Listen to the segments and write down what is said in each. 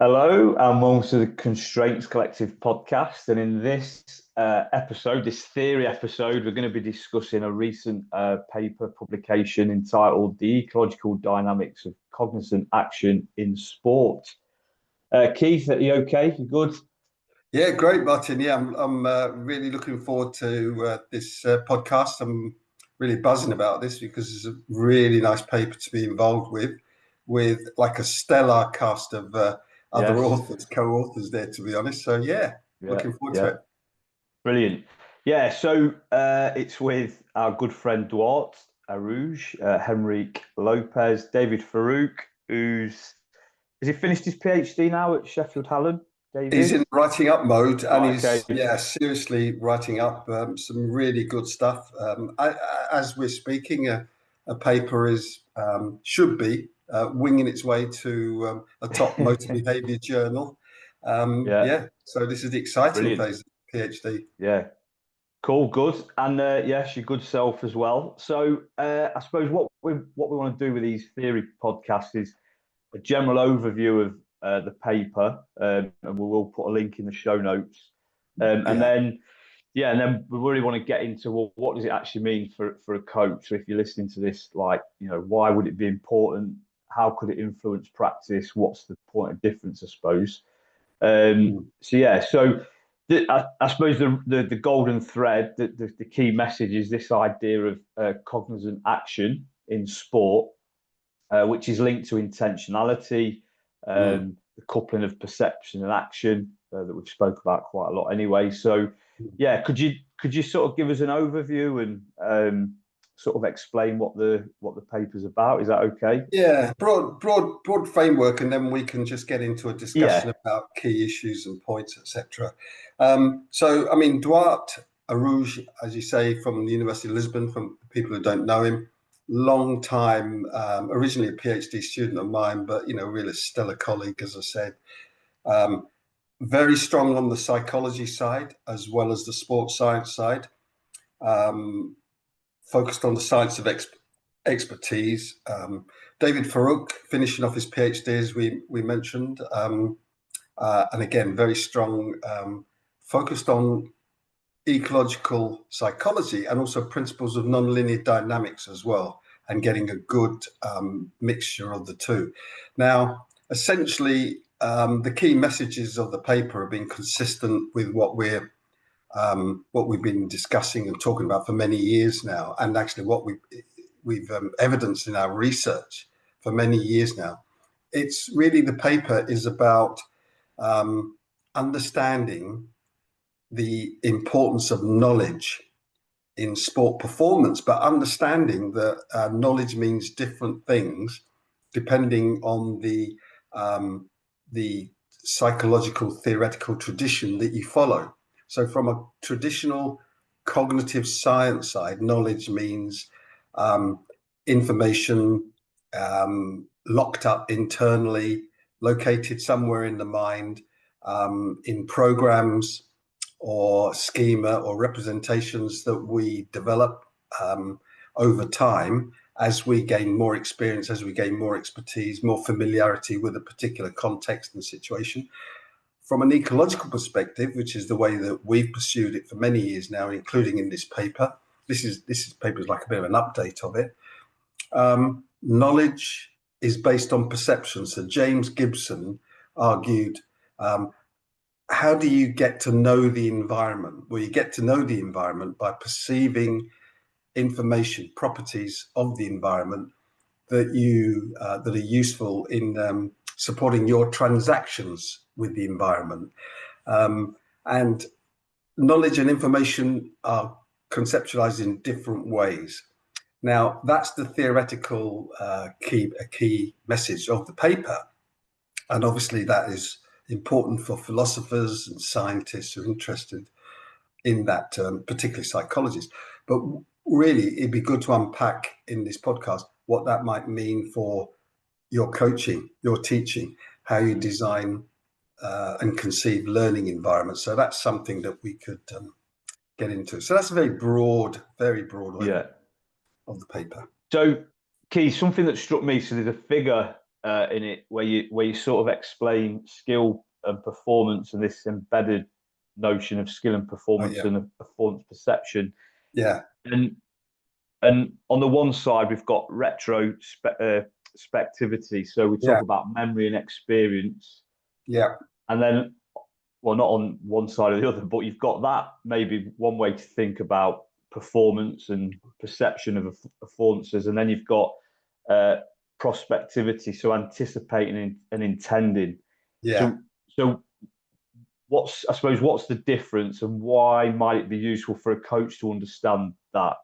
Hello, and welcome to the Constraints Collective podcast. And in this episode, this theory episode, we're going to be discussing a recent paper publication entitled "The Ecological Dynamics of Cognizant Action in Sport." Keith, are you okay? You good? Yeah, great, Martin. Yeah, I'm really looking forward to this podcast. I'm really buzzing about this because it's a really nice paper to be involved with like a stellar cast of other Yes. authors, co-authors there, to be honest. So yeah, Yeah. looking forward to Yeah. it. Brilliant. Yeah. So it's with our good friend Duarte Arouge, Henrique Lopez, David Farouk, who's has he finished his PhD now at Sheffield Hallam? He's David. in writing up mode, and Right. he's Okay. seriously writing up some really good stuff. As we're speaking, a paper is should be winging its way to a top motor behaviour journal. Yeah. So this is the exciting Brilliant. phase of the PhD. Yeah. Cool. Good. And yes, your good self as well. So I suppose what we want to do with these theory podcasts is a general overview of the paper, and we will put a link in the show notes. And Yeah, then yeah, and then we really want to get into, well, what does it actually mean for a coach? So if you're listening to this, like, why would it be important? How could it influence practice? What's the point of difference, I suppose? So yeah, so I suppose the golden thread, the key message is this idea of cognizant action in sport, which is linked to intentionality, mm. the coupling of perception and action that we've spoke about quite a lot anyway. So yeah, could you sort of give us an overview and sort of explain what the paper's about? Is that okay? Yeah, broad framework, and then we can just get into a discussion Yeah, about key issues and points, etc. So, I mean, Duarte Arouge, as you say, from the University of Lisbon, from people who don't know him, long time, originally a PhD student of mine, but, really stellar colleague, as I said. Um, Very strong on the psychology side as well as the sports science side. Um, Focused on the science of expertise. David Farouk finishing off his PhD, as we mentioned, and again very strong, focused on ecological psychology and also principles of nonlinear dynamics as well, and getting a good mixture of the two. Now, essentially, the key messages of the paper have been consistent with what we've been discussing and talking about for many years now, and actually what we've evidenced in our research for many years now. It's really, the paper is about understanding the importance of knowledge in sport performance, but understanding that knowledge means different things depending on the psychological theoretical tradition that you follow. So, from a traditional cognitive science side, knowledge means information locked up internally, located somewhere in the mind, in programs or schema or representations that we develop over time as we gain more experience, as we gain more expertise, more familiarity with a particular context and situation. From an ecological perspective, which is the way that we've pursued it for many years now, including in this paper, this paper is like a bit of an update of it. Knowledge is based on perception. So James Gibson argued, how do you get to know the environment? Well, you get to know the environment by perceiving information, properties of the environment that are useful in supporting your transactions with the environment. And knowledge and information are conceptualized in different ways. Now, that's the theoretical key message of the paper. And obviously that is important for philosophers and scientists who are interested in that, particularly psychologists. But really, it'd be good to unpack in this podcast what that might mean for your coaching, your teaching, how you design and conceive learning environments. So that's something that we could get into. So that's a very broad overview yeah. of the paper. So, Keith, something that struck me. So there's a figure in it where you sort of explain skill and performance and this embedded notion of skill and Oh, performance yeah. and performance perception. Yeah. And on the one side, we've got retrospectivity. So we Yeah. talk about memory and experience. Yeah. And then, well, not on one side or the other, but you've got that maybe one way to think about performance and perception of performances. And then you've got uh, prospectivity, so anticipating and intending. Yeah. So I suppose, what's the difference and why might it be useful for a coach to understand that?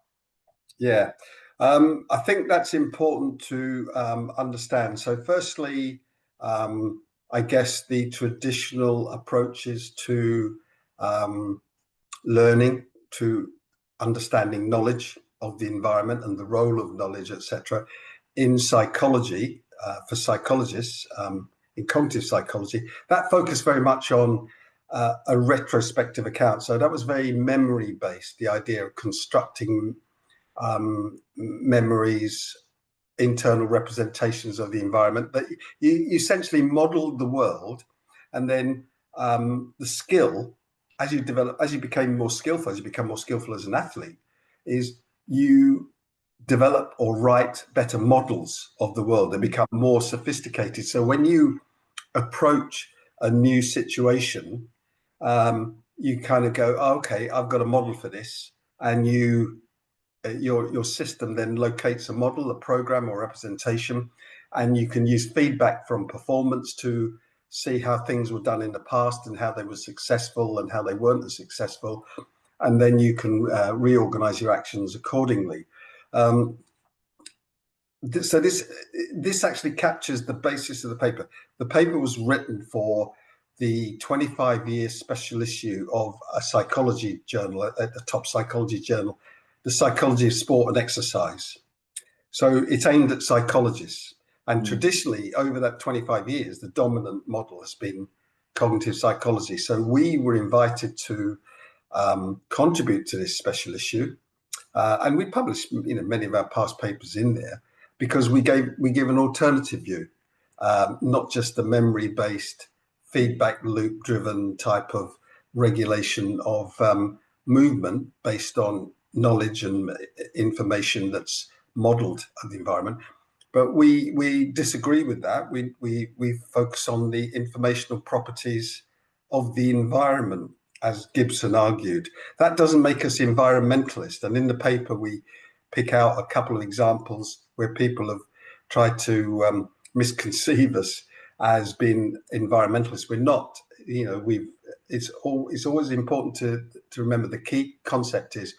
Yeah. I think that's important to understand. So, firstly, I guess the traditional approaches to um, learning, to understanding knowledge of the environment and the role of knowledge, etc., in psychology, for psychologists, in cognitive psychology, that focused very much on a retrospective account. So that was very memory based, the idea of constructing memories, internal representations of the environment. But you essentially modeled the world, and then the skill, as you develop, as you became more skillful, as you become more skillful as an athlete, is you develop or write better models of the world. They become more sophisticated. So when you approach a new situation, you kind of go, oh, okay, I've got a model for this, and your system then locates a model, a program, or representation, and you can use feedback from performance to see how things were done in the past and how they were successful and how they weren't as successful, and then you can reorganize your actions accordingly. So this actually captures the basis of the paper. The paper was written for the 25-year special issue of a psychology journal, a top psychology journal, the Psychology of Sport and Exercise. So it's aimed at psychologists. And traditionally, over that 25 years, the dominant model has been cognitive psychology. So we were invited to contribute to this special issue. And we published many of our past papers in there because we give an alternative view, not just the memory-based, feedback loop-driven type of regulation of movement based on knowledge and information that's modeled of the environment. But we disagree with that. We focus on the informational properties of the environment, as Gibson argued. That doesn't make us environmentalists. And in the paper, we pick out a couple of examples where people have tried to misconceive us as being environmentalists. We're not. It's always important to remember the key concept is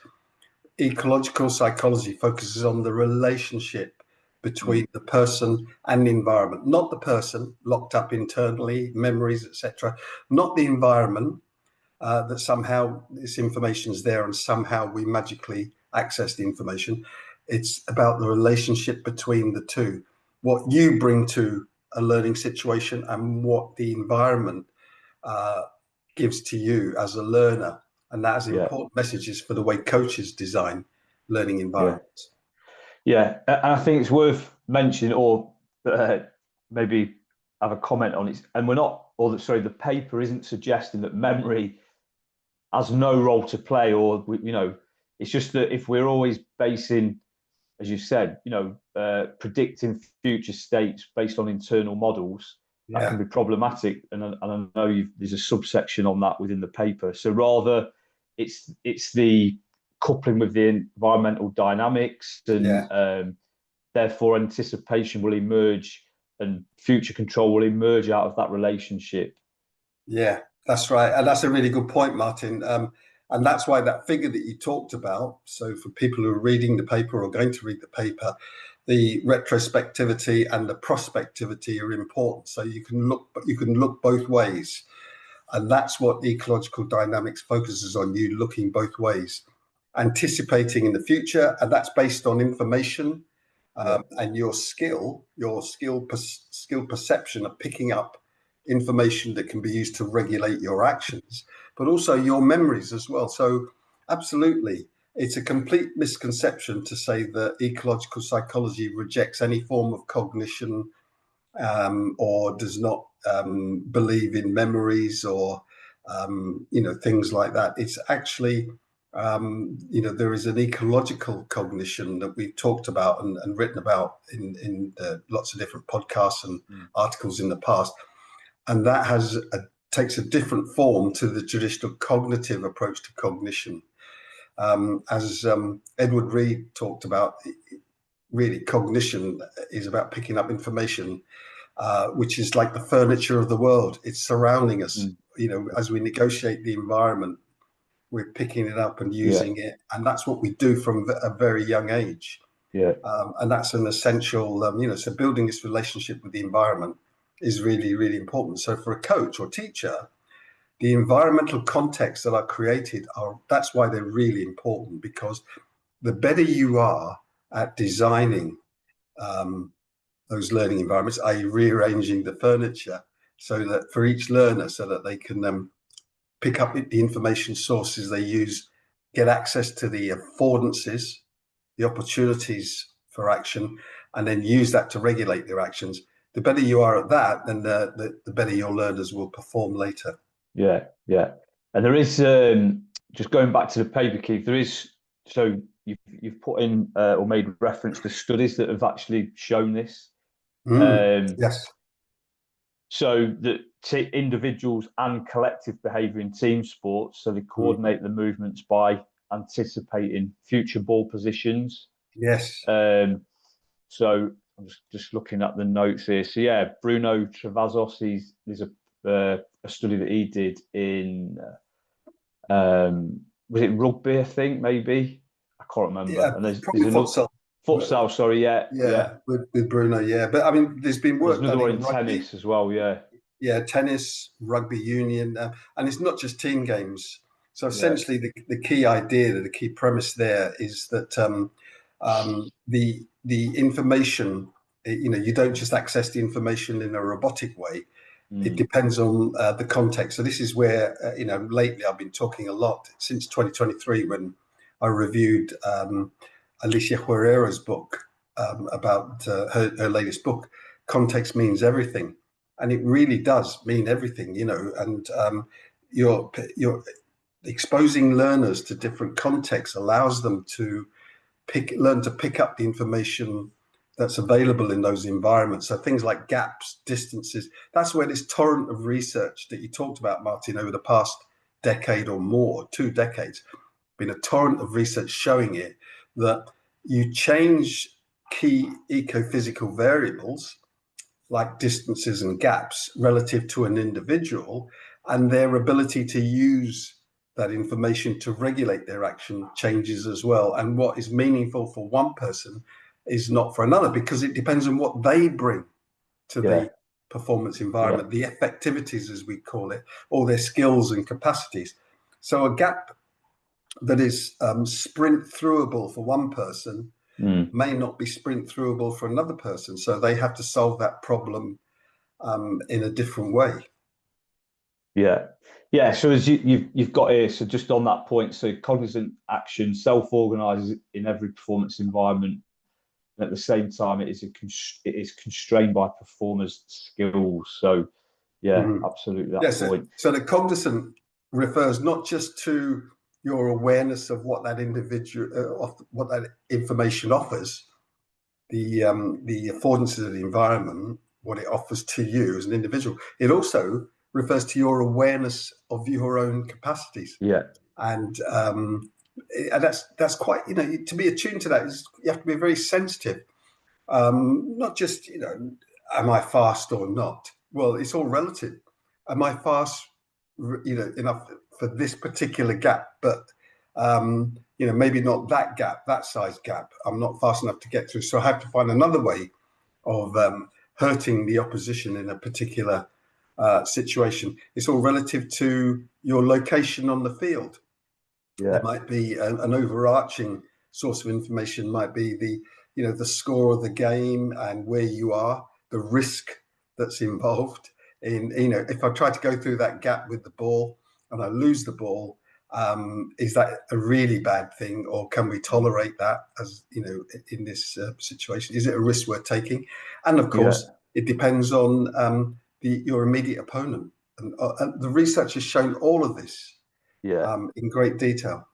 ecological psychology focuses on the relationship between the person and the environment, not the person locked up internally, memories, etc., not the environment, that somehow this information is there and somehow we magically access the information. It's about the relationship between the two, what you bring to a learning situation and what the environment gives to you as a learner. And that has important messages for the way coaches design learning environments. Yeah, and I think it's worth mentioning, or maybe have a comment on it. And we're not, or sorry, the paper isn't suggesting that memory has no role to play, or it's just that if we're always basing, as you said, predicting future states based on internal models, that can be problematic. And I know there's a subsection on that within the paper. So rather, it's the coupling with the environmental dynamics, and therefore anticipation will emerge and future control will emerge out of that relationship. Yeah, that's right. And that's a really good point, Martin. And that's why that figure that you talked about, so for people who are reading the paper or going to read the paper, the retrospectivity and the prospectivity are important. So you can look both ways. And that's what ecological dynamics focuses on, you looking both ways, anticipating in the future. And that's based on information and your skill perception of picking up information that can be used to regulate your actions, but also your memories as well. So absolutely, it's a complete misconception to say that ecological psychology rejects any form of cognition, or does not believe in memories, or things like that. It's actually there is an ecological cognition that we've talked about and written about in lots of different podcasts and articles in the past, and that takes a different form to the traditional cognitive approach to cognition. As Edward Reed talked about, really cognition is about picking up information, which is like the furniture of the world. It's surrounding us. As we negotiate the environment, we're picking it up and using it, and that's what we do from a very young age. And that's an essential, so building this relationship with the environment is really, really important. So for a coach or teacher, the environmental contexts that are created that's why they're really important, because the better you are at designing those learning environments, i.e. rearranging the furniture so that for each learner, so that they can pick up the information sources they use, get access to the affordances, the opportunities for action, and then use that to regulate their actions. The better you are at that, then the better your learners will perform later. Yeah. And there is, just going back to the paper, Keith, there is, so you've put in or made reference to studies that have actually shown this. Yes. So that individuals and collective behavior in team sports, so they coordinate the movements by anticipating future ball positions. Yes. So I'm just looking at the notes here. So yeah, Bruno Travazos, there's a study that he did in was it rugby? I think maybe, I can't remember. Yeah, and there's probably another futsal. Sorry, yeah. With Bruno, yeah. But I mean, there's been work There's another done one in rugby. tennis as well, yeah. Yeah, tennis, rugby union, and it's not just team games. So essentially, the key idea, the key premise there is that the information, you don't just access the information in a robotic way. It depends on the context. So this is where lately I've been talking a lot since 2023 when I reviewed Alicia Huerera's book about her latest book, Context Means Everything. And it really does mean everything, and you're exposing learners to different contexts allows them to learn to pick up the information that's available in those environments. So things like gaps, distances, that's where this torrent of research that you talked about, Martin, over the past decade or more, 2 decades, been a torrent of research showing it, that you change key ecophysical variables like distances and gaps relative to an individual, and their ability to use that information to regulate their action changes as well. And what is meaningful for one person is not for another, because it depends on what they bring to the performance environment, the effectivities, as we call it, or their skills and capacities. So a gap that is sprint throughable for one person may not be sprint throughable for another person. So they have to solve that problem in a different way. Yeah. So as you've got here, so just on that point, so cognizant action self-organizes in every performance environment. And at the same time, it is constrained by performers' skills. So absolutely that point. So the cognizant refers not just to your awareness of what that individual, what that information offers, the affordances of the environment, what it offers to you as an individual. It also refers to your awareness of your own capacities. And that's quite, to be attuned to that, you have to be very sensitive. Not just, am I fast or not? Well, it's all relative. Am I fast, enough for this particular gap? But, maybe not that gap, that size gap. I'm not fast enough to get through. So I have to find another way of hurting the opposition in a particular situation. It's all relative to your location on the field. There might be an overarching source of information, might be the score of the game and where you are, the risk that's involved in, if I try to go through that gap with the ball and I lose the ball, is that a really bad thing, or can we tolerate that as in this situation? Is it a risk worth taking? And of course, it depends on your immediate opponent. And the research has shown all of this Yeah. in great detail.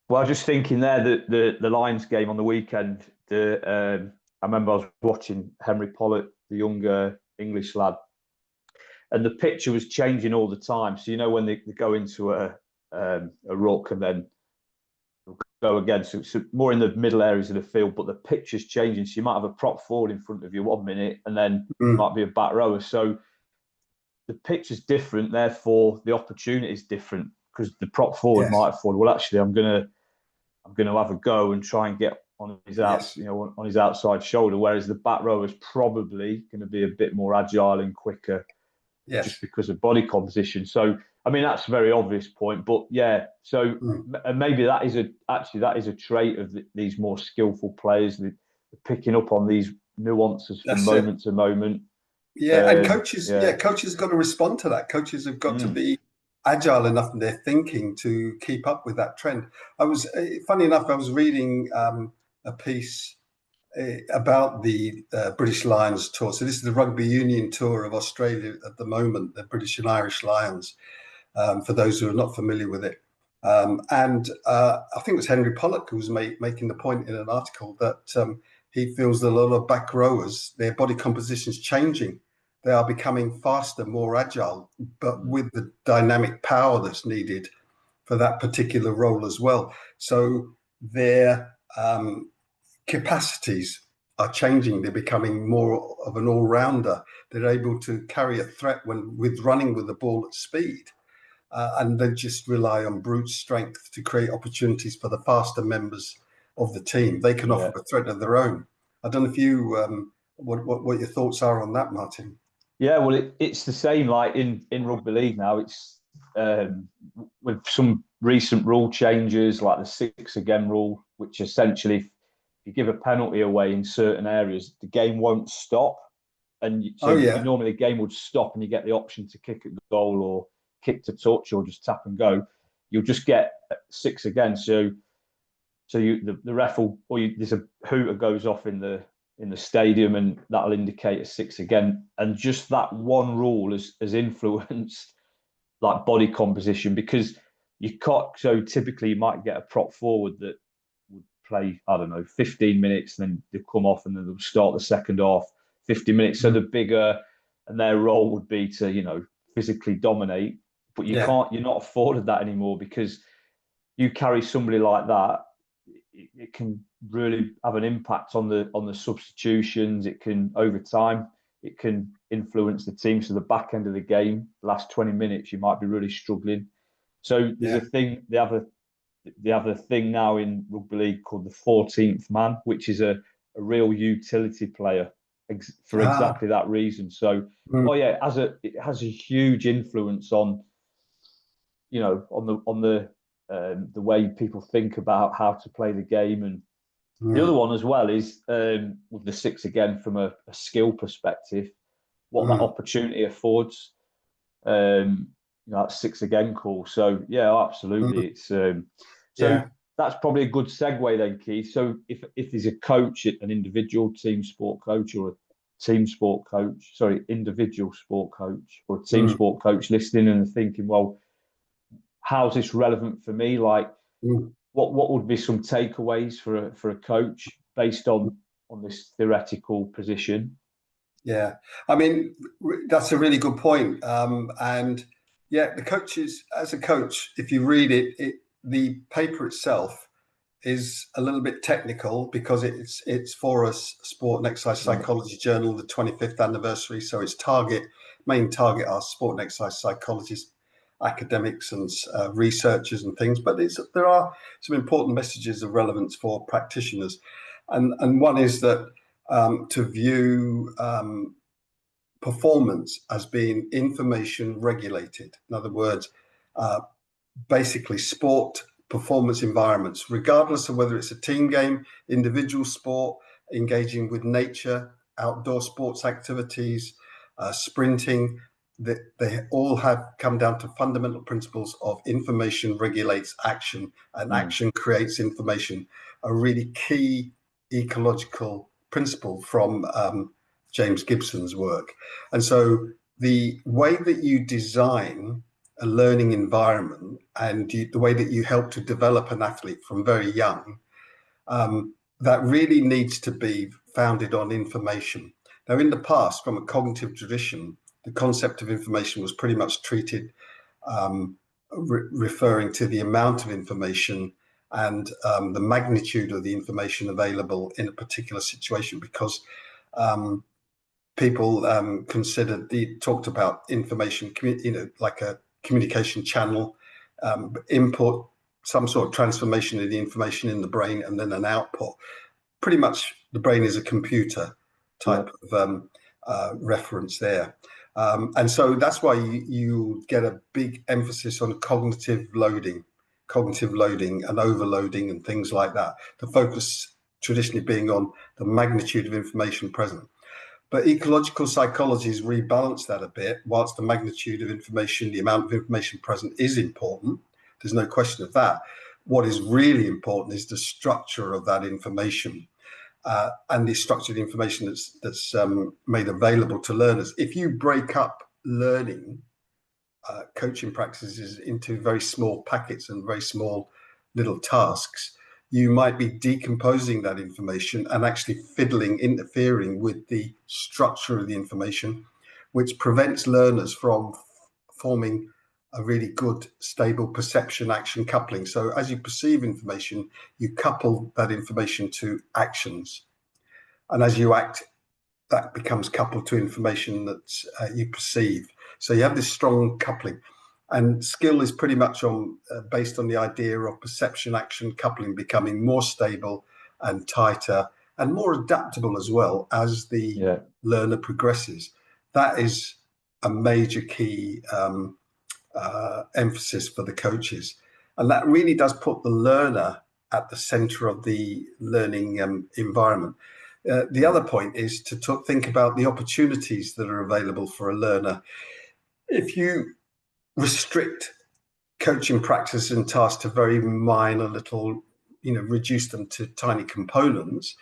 Well, I was just thinking there that the Lions game on the weekend. I remember I was watching Henry Pollock, the younger English lad, and the picture was changing all the time. So when they go into a ruck and then go again, so more in the middle areas of the field, but the picture's changing. So you might have a prop forward in front of you 1 minute, and then it might be a back rower. So the picture's different, therefore the opportunity is different because the prop forward Yes. might have thought, well, actually, I'm gonna have a go and try and get on his Yes. on his outside shoulder, whereas the back rower is probably going to be a bit more agile and quicker, Yes. just because of body composition. So, I mean, that's a very obvious point, but yeah. So, and maybe that is a trait of these more skillful players, picking up on these nuances from That's it. moment to moment. Yeah, and coaches, Yeah. coaches have got to respond to that. Coaches have got to be agile enough in their thinking to keep up with that trend. Funny enough, I was reading a piece about the British Lions tour. So this is the rugby union tour of Australia at the moment, the British and Irish Lions, for those who are not familiar with it. And I think it was Henry Pollock who was making the point in an article that he feels that a lot of back rowers, their body composition is changing. They are becoming faster, more agile, but with the dynamic power that's needed for that particular role as well. So their capacities are changing. They're becoming more of an all-rounder. They're able to carry a threat with running with the ball at speed. And they just rely on brute strength to create opportunities for the faster members of the team. They can offer a threat of their own. I don't know if you what your thoughts are on that, Martin. Yeah, well, it's the same like in rugby league now. It's with some recent rule changes, like the 6 again rule, which essentially, if you give a penalty away in certain areas, the game won't stop. And so normally the game would stop, and you get the option to kick at goal or kick to touch or just tap and go. You'll just get 6 again. So the ref will, there's a hooter goes off in the stadium, and that'll indicate a 6 again. And just that one rule has influenced like body composition, because you can't. So typically, you might get a prop forward that would play, I don't know, 15 minutes, and then they'll come off, and then they'll start the second half 50 minutes. So the bigger, and their role would be to physically dominate, but you can't. You're not afforded that anymore, because you carry somebody like that, it can really have an impact on the substitutions. It can, over time, it can influence the team. So the back end of the game, last 20 minutes, you might be really struggling. So there's a thing. They have a thing now in rugby league called the 14th man, which is a real utility player for exactly that reason. So, it has a huge influence on the way people think about how to play the game. And the other one as well is with the 6 again, from a skill perspective, what that opportunity affords. That 6 again call. So yeah, absolutely. It's so that's probably a good segue then, Keith. So if there's a coach, an individual team sport coach, or a team sport coach, sorry, individual sport coach or a team sport coach listening and thinking, well, how's this relevant for me? Like, what would be some takeaways for a coach based on this theoretical position? Yeah, I mean, that's a really good point. And the coaches, as a coach, if you read the paper itself is a little bit technical, because it's for a sport and exercise psychology journal, the 25th anniversary. So its main target are sport and exercise psychologists, academics, and researchers and things. But there are some important messages of relevance for practitioners, and one is that to view performance as being information regulated. In other words, basically sport performance environments, regardless of whether it's a team game, individual sport, engaging with nature, outdoor sports activities, sprinting, they all have come down to fundamental principles of information regulates action, and action creates information, a really key ecological principle from James Gibson's work. And so the way that you design a learning environment and the way that you help to develop an athlete from very young, that really needs to be founded on information. Now, in the past, from a cognitive tradition, the concept of information was pretty much treated referring to the amount of information and the magnitude of the information available in a particular situation, because people talked about information, like a communication channel, input, some sort of transformation of the information in the brain, and then an output. Pretty much the brain is a computer type of reference there. And so that's why you get a big emphasis on cognitive loading and overloading and things like that. The focus traditionally being on the magnitude of information present. But ecological psychology has rebalanced that a bit. Whilst the magnitude of information, the amount of information present is important, there's no question of that. What is really important is the structure of that information and the structured information that's made available to learners. If you break up learning coaching practices into very small packets and very small little tasks, you might be decomposing that information and actually interfering with the structure of the information, which prevents learners from forming a really good, stable perception action coupling. So as you perceive information, you couple that information to actions. And as you act, that becomes coupled to information that you perceive. So you have this strong coupling. And skill is pretty much based on the idea of perception action coupling becoming more stable and tighter and more adaptable as well as the learner progresses. That is a major key emphasis for the coaches. And that really does put the learner at the center of the learning environment. The other point is to think about the opportunities that are available for a learner. If you restrict coaching practice and tasks to very minor little, reduce them to tiny components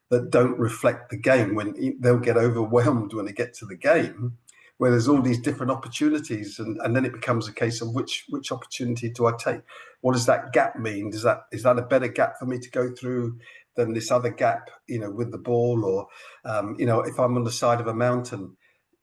that don't reflect the game, when they'll get overwhelmed when they get to the game, where there's all these different opportunities, and then it becomes a case of which opportunity do I take? What does that gap mean? Is that a better gap for me to go through than this other gap, with the ball? Or, if I'm on the side of a mountain,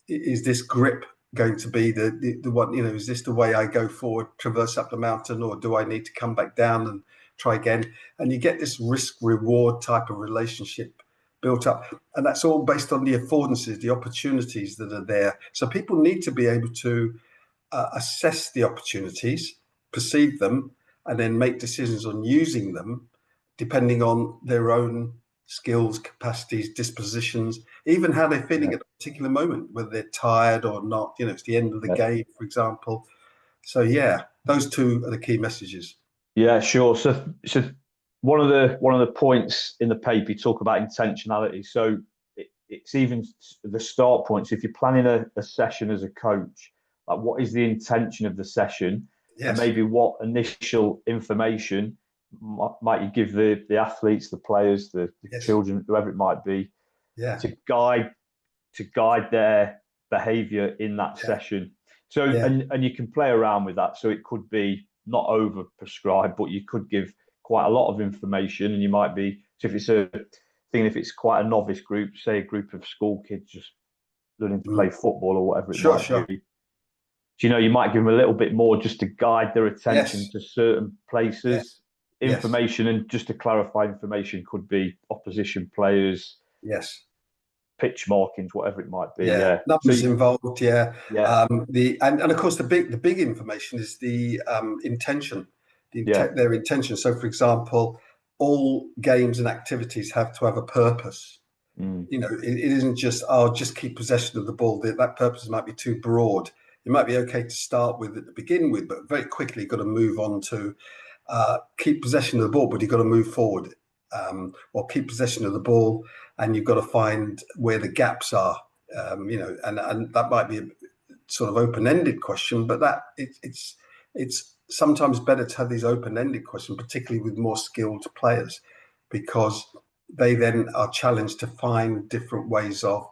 is this grip going to be the one, is this the way I go forward, traverse up the mountain, or do I need to come back down and try again? And you get this risk reward type of relationship built up, and that's all based on the affordances, the opportunities that are there. So people need to be able to assess the opportunities, perceive them, and then make decisions on using them depending on their own skills, capacities, dispositions, even how they're feeling at a particular moment, whether they're tired or not. It's the end of the game, for example. So those two are the key messages. Yeah, sure. So one of the points in the paper, you talk about intentionality. So it's even the start points. If you're planning a session as a coach, like what is the intention of the session? Yes. And maybe what initial information might you give the athletes, the players, the children, whoever it might be, to guide their behavior in that session. So and you can play around with that. So it could be not over prescribed, but you could give quite a lot of information, and you might be, so if it's if it's quite a novice group, say a group of school kids just learning to play football or whatever it might be, you might give them a little bit more just to guide their attention to certain places. Information, and just to clarify, information could be opposition players, pitch markings, whatever it might be. Numbers involved. And of course the big information is the intention, their intention. So for example, all games and activities have to have a purpose. It isn't just, I'll just keep possession of the ball. That purpose might be too broad. It might be okay to start with, to begin with, but very quickly you've got to move on to keep possession of the ball, but you've got to move forward, or keep possession of the ball, and you've got to find where the gaps are, and that might be a sort of open-ended question, but it's sometimes better to have these open-ended questions, particularly with more skilled players, because they then are challenged to find different ways of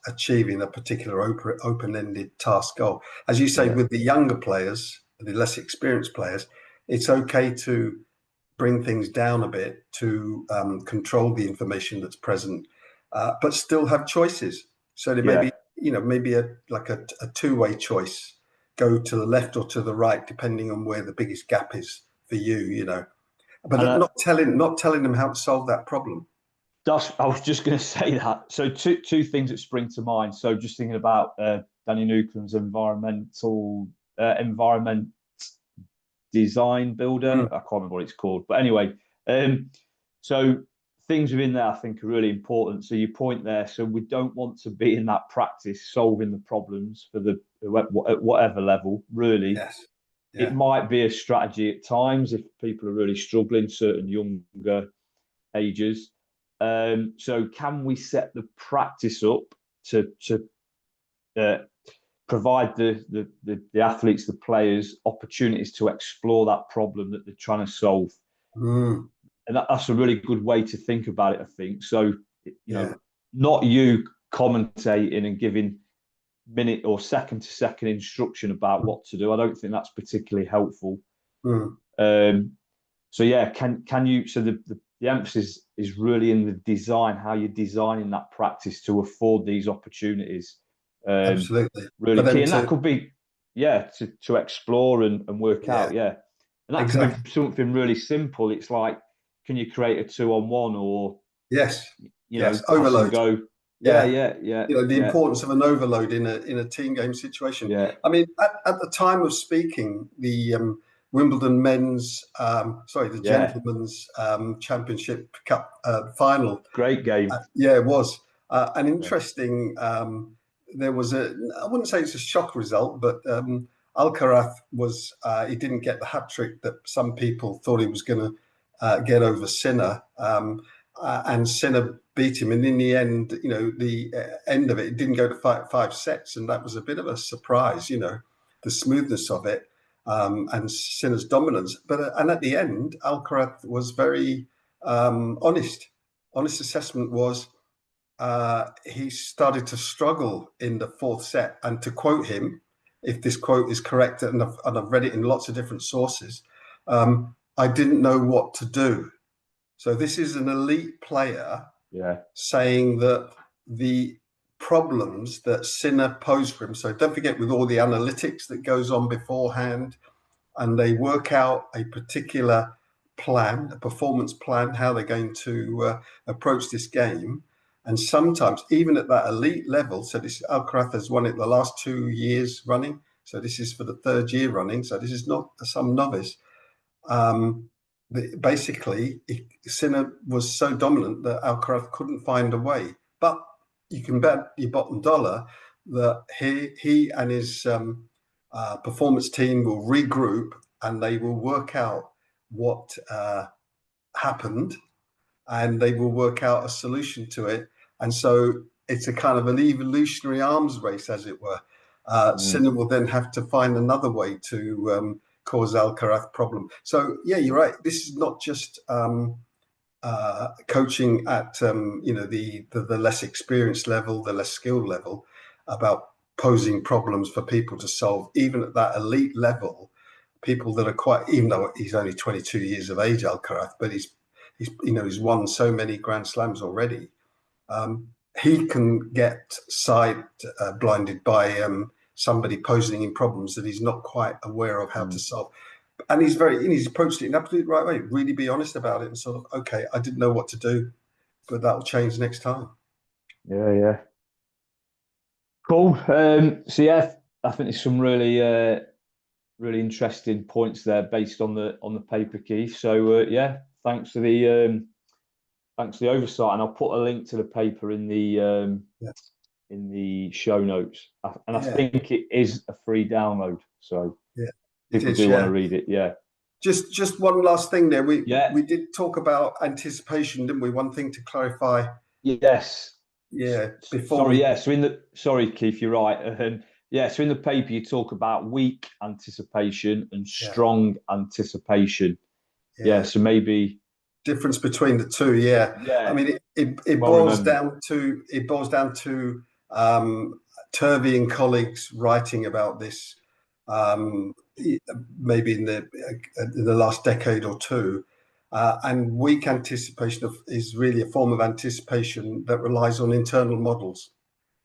achieving a particular open-ended task goal. As you say, Yeah. with the younger players, the less experienced players, it's okay to bring things down a bit to control the information that's present, but still have choices. So there may Yeah. be, maybe a two-way choice, go to the left or to the right, depending on where the biggest gap is for you. And But not telling them how to solve that problem. I was just going to say that. So two things that spring to mind. So just thinking about Danny Newcombe's environment design builder. Mm, I can't remember what it's called, but anyway, so things within there I think are really important. So your point there. So we don't want to be in that practice solving the problems for at whatever level. Really, yes. it Yeah. might be a strategy at times if people are really struggling, certain younger ages. So can we set the practice up to uh, provide the athletes, the players, opportunities to explore that problem that they're trying to solve? Mm, And that's a really good way to think about it, I think. So, yeah. not you commentating and giving minute or second to second instruction about what to do. I don't think that's particularly helpful. Mm, Um, so yeah, can you? So the emphasis is really in the design, how you're designing that practice to afford these opportunities. Um, absolutely. Really But key, then and that could be to explore and work yeah, out, and that can exactly. be something really simple. It's like, can you create a 2-on-1 or Yes. Yes. pass and Overload. go? Yeah, Yeah. yeah, yeah, The yeah, importance of an overload in a team game situation. yeah, I mean, at the time of speaking, the Wimbledon men's, the yeah. gentlemen's championship cup final. Great game. Yeah, it was an Yeah. interesting. There was I wouldn't say it's a shock result, but Alcaraz he didn't get the hat trick that some people thought he was going to get over Sinner. And Sinner beat him. And in the end, the end of it didn't go to five sets. And that was a bit of a surprise, the smoothness of it and Sinner's dominance. But and at the end, Alcaraz was very honest. Honest assessment was he started to struggle in the fourth set. And to quote him, if this quote is correct, and I've read it in lots of different sources, I didn't know what to do. So this is an elite player Yeah. saying that the problems that Sinner posed for him. So don't forget, with all the analytics that goes on beforehand, and they work out a particular plan, a performance plan, how they're going to approach this game. And sometimes, even at that elite level, so this Alcaraz has won it the last 2 years running. So this is for the third year running. So this is not some novice. Basically, Sinner was so dominant that Alcaraz couldn't find a way. But you can bet your bottom dollar that he and his performance team will regroup and they will work out what happened, and they will work out a solution to it. And so it's a kind of an evolutionary arms race, as it were. Mm. Sinner will then have to find another way to cause Alcaraz problem. So yeah, you're right. This is not just coaching at the less experienced level, the less skilled level, about posing problems for people to solve. Even at that elite level, people that are quite, even though he's only 22 years of age, Alcaraz, but he's won so many Grand Slams already. He can get side blinded by somebody posing him problems that he's not quite aware of how to Mm. solve. And he's approached it in absolutely right way. Really be honest about it and sort of, okay, I didn't know what to do, but that'll change next time. Yeah, yeah. Cool. So yeah, I think there's some really interesting points there based on the paper key. So yeah, thanks for the oversight, and I'll put a link to the paper Yeah, in the show notes. And I yeah, think it is a free download, so yeah. It people is. do want to Yeah. read it. Yeah, Just one last thing there. We yeah, we did talk about anticipation, didn't we? One thing to clarify. yes. Yeah. Before Sorry, we. yeah. Sorry, Keith, you're right. Yeah, so in the paper you talk about weak anticipation and Yeah. strong anticipation. Yeah, Yeah. so maybe Difference between the two. Yeah. I yeah, mean, it well boils remembered. down to Turvey and colleagues writing about this, maybe in the last decade or two. And weak anticipation is really a form of anticipation that relies on internal models.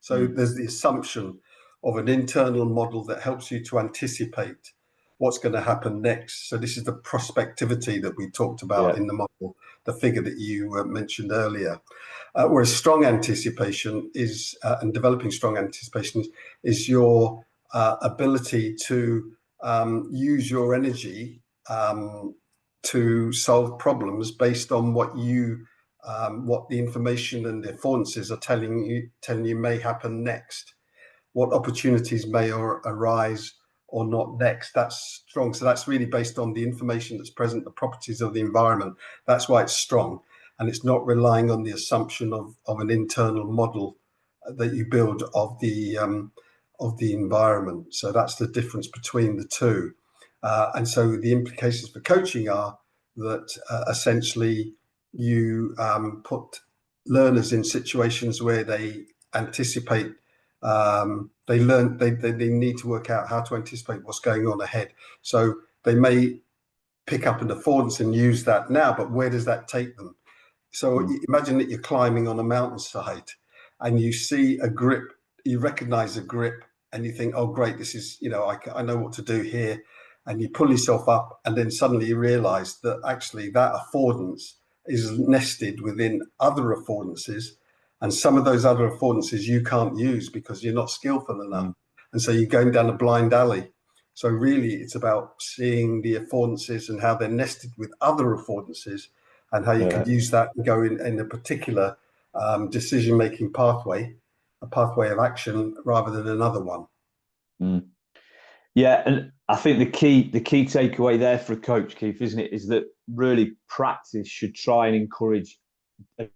So there's the assumption of an internal model that helps you to anticipate what's going to happen next. So this is the prospectivity that we talked about in the model, the figure that you mentioned earlier. Whereas strong anticipation is, and developing strong anticipation is your ability to use your energy to solve problems based on what the information and the affordances are telling you may happen next, what opportunities may arise or not next. That's strong. So that's really based on the information that's present, the properties of the environment. That's why it's strong, and it's not relying on the assumption of an internal model that you build of the environment. So that's the difference between the two. And so the implications for coaching are that essentially you put learners in situations where they anticipate, they need to work out how to anticipate what's going on ahead. So they may pick up an affordance and use that now, but where does that take them? So imagine that you're climbing on a mountainside and you see a grip, you recognize a grip, and you think, oh, great, this is, I know what to do here. And you pull yourself up, and then suddenly you realize that actually that affordance is nested within other affordances. And some of those other affordances you can't use because you're not skillful enough. And so you're going down a blind alley. So really it's about seeing the affordances and how they're nested with other affordances, and how you could use that and go in a particular decision-making pathway, a pathway of action rather than another one. Yeah, and I think the key takeaway there for a coach, Keith, isn't it, is that really practice should try and encourage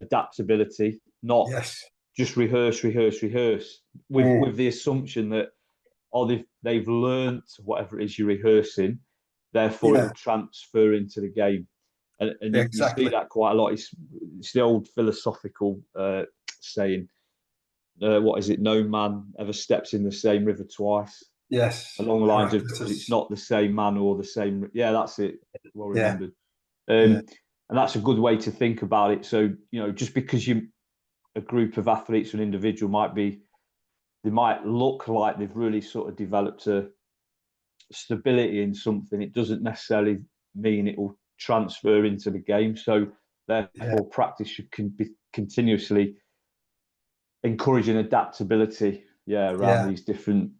adaptability, not just rehearse with the assumption that they've learned whatever it is you're rehearsing, therefore it will transfer into the game. And you see that quite a lot. It's the old philosophical saying, what is it? No man ever steps in the same river twice. Yes. Along the lines of, it's not the same man or the same. Yeah, that's it. Well remembered. And that's a good way to think about it. So, just because a group of athletes or an individual they might look like they've really sort of developed a stability in something, it doesn't necessarily mean it will transfer into the game. So therefore practice should be continuously encouraging adaptability around these different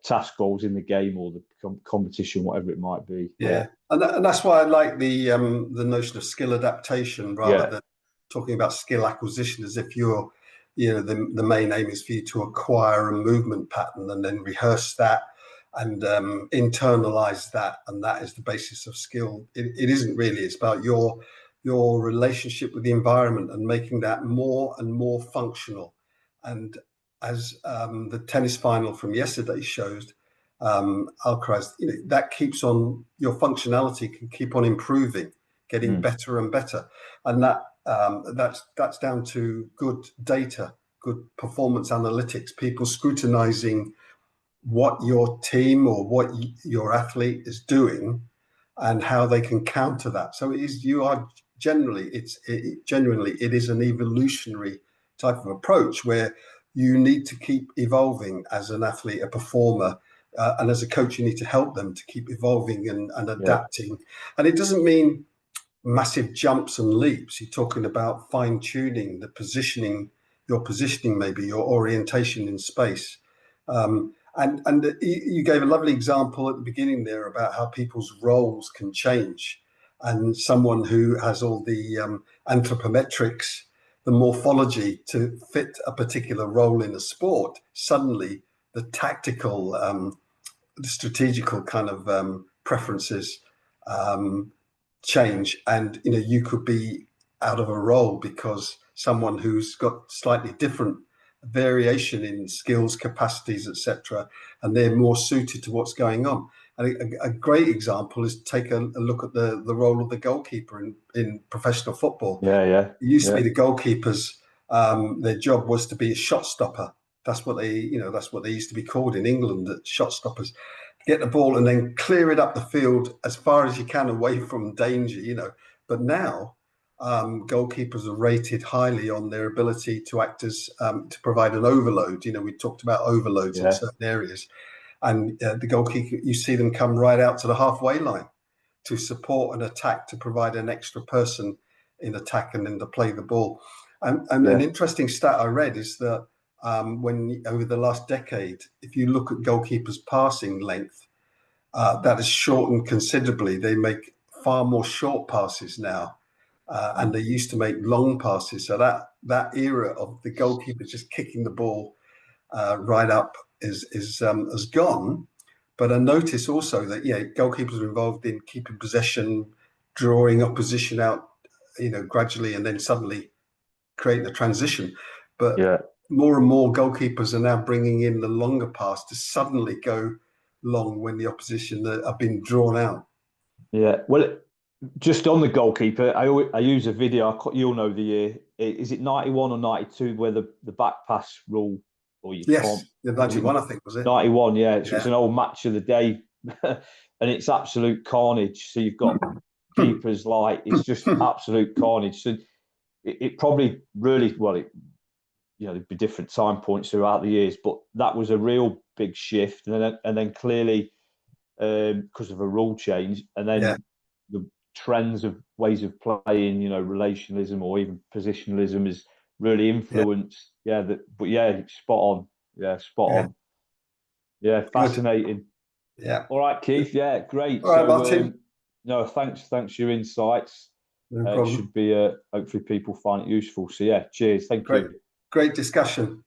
task goals in the game or the competition, whatever it might be. And that's why I like the notion of skill adaptation rather than talking about skill acquisition, as if the main aim is for you to acquire a movement pattern and then rehearse that and internalize that, and that is the basis of skill. It isn't really. It's about your relationship with the environment and making that more and more functional. And as the tennis final from yesterday shows, Alcaraz, that keeps on, your functionality can keep on improving, getting better and better, and that's down to good data, good performance analytics, people scrutinizing what your team or what your athlete is doing and how they can counter that. So it is an evolutionary type of approach where you need to keep evolving as an athlete, a performer, and as a coach, you need to help them to keep evolving and adapting. And it doesn't mean massive jumps and leaps. You're talking about fine tuning, your positioning, maybe your orientation in space. And you gave a lovely example at the beginning there about how people's roles can change. And someone who has all the anthropometrics, the morphology to fit a particular role in a sport, suddenly the tactical, the strategical kind of preferences change. And, you could be out of a role because someone who's got slightly different variation in skills, capacities, etc., and they're more suited to what's going on. And a great example is take a look at the role of the goalkeeper in professional football. It used to be the goalkeepers Their job was to be a shot stopper. That's what that's what they used to be called in England, shot stoppers. Get the ball and then clear it up the field as far as you can away from danger. But now goalkeepers are rated highly on their ability to act as to provide an overload. We talked about overloads in certain areas, and the goalkeeper, you see them come right out to the halfway line to support an attack, to provide an extra person in attack and then to play the ball. And an interesting stat I read is that when over the last decade, if you look at goalkeepers' passing length, that has shortened considerably. They make far more short passes now, and they used to make long passes. So that era of the goalkeeper just kicking the ball right up is gone. But I notice also that goalkeepers are involved in keeping possession, drawing opposition out, gradually, and then suddenly creating a transition. But more and more goalkeepers are now bringing in the longer pass to suddenly go long when the opposition have been drawn out. Yeah, well, just on the goalkeeper, I use a video. You'll know the year. Is it 91 or 92 where the back pass rule, or you can't? The 91, I think, was it? 91, yeah. It's an old match of the day, and it's absolute carnage. So you've got keepers it's just absolute carnage. So it probably really there'd be different time points throughout the years, but that was a real big shift, and then clearly because of a rule change, and then the trends of ways of playing, relationalism or even positionalism is really influenced. Spot on. Spot on. Yeah, fascinating. Good. Yeah. All right, Keith. Yeah, great. All right, Martin. No, thanks for your insights. No problem. It should be hopefully people find it useful. So cheers. Thank you. Great discussion.